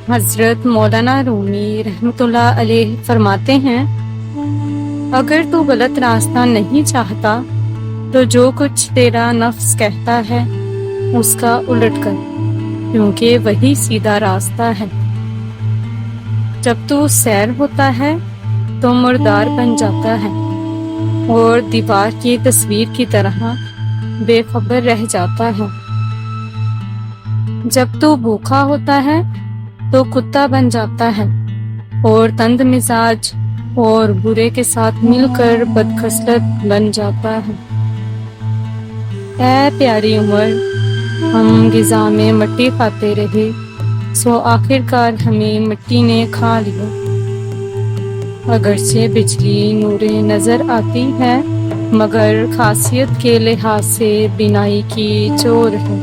حضرت مولانا رومی رحمۃ اللہ علیہ فرماتے ہیں، اگر تو غلط راستہ نہیں چاہتا تو جو کچھ تیرا نفس کہتا ہے اس کا الٹ کر، کیونکہ وہی سیدھا راستہ ہے۔ جب تو سیر ہوتا ہے تو مردار بن جاتا ہے اور دیوار کی تصویر کی طرح بے خبر رہ جاتا ہے۔ جب تو بھوکا ہوتا ہے تو کتا بن جاتا ہے اور تند مزاج اور برے کے ساتھ مل کر بدخصلت بن جاتا ہے۔ اے پیاری عمر، ہم غذا میں مٹی کھاتے رہے، سو آخر کار ہمیں مٹی نے کھا لیا۔ اگرچہ بجلی نورِ نظر آتی ہے مگر خاصیت کے لحاظ سے بینائی کی چور ہے۔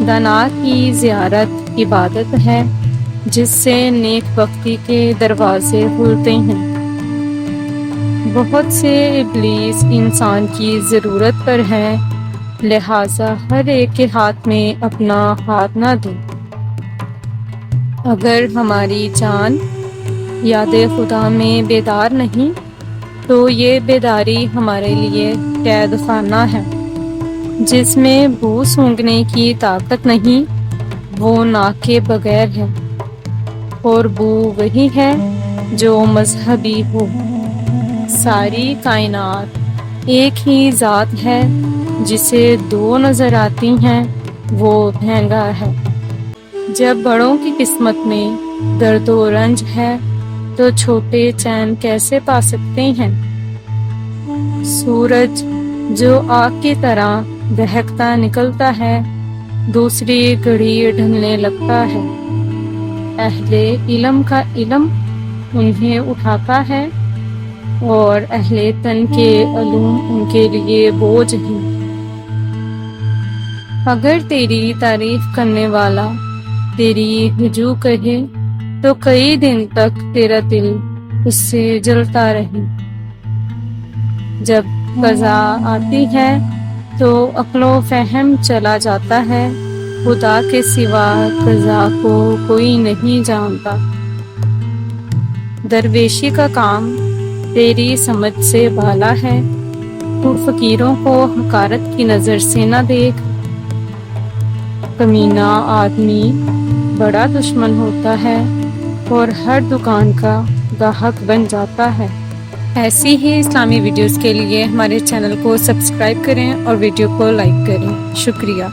دانا کی زیارت عبادت ہے جس سے نیک بختی کے دروازے کھلتے ہیں۔ بہت سے ابلیس انسان کی ضرورت پر ہے، لہٰذا ہر ایک کے ہاتھ میں اپنا ہاتھ نہ دے۔ اگر ہماری جان یاد خدا میں بیدار نہیں تو یہ بیداری ہمارے لیے قید خانہ ہے۔ جس میں بو سونگھنے کی طاقت نہیں وہ ناک کے بغیر ہے، اور بو وہی ہے جو مذہبی ہو۔ ساری کائنات ایک ہی ذات ہے، جسے دو نظر آتی ہیں وہ بھینگا ہے۔ جب بڑوں کی قسمت میں درد و رنج ہے تو چھوٹے چین کیسے پا سکتے ہیں؟ سورج جو آگ کی طرح دہکتا نکلتا ہے دوسری گھڑی ڈھلنے لگتا ہے۔ اہل علم کا علم انہیں اٹھاتا ہے اور اہل تن کے علوم ان کے لیے بوجھ ہیں۔ اگر تیری تعریف کرنے والا تیری ہجو کہے تو کئی دن تک تیرا دل اس سے جلتا رہے۔ جب قضا آتی ہے تو عقل و فہم چلا جاتا ہے، خدا کے سوا قضا کو کوئی نہیں جانتا۔ درویشی کا کام تیری سمجھ سے بالا ہے، تو فقیروں کو حقارت کی نظر سے نہ دیکھ۔ کمینہ آدمی بڑا دشمن ہوتا ہے اور ہر دکان کا گاہک بن جاتا ہے۔ ایسی ہی اسلامی ویڈیوز کے لیے ہمارے چینل کو سبسکرائب کریں اور ویڈیو کو لائک کریں۔ شکریہ۔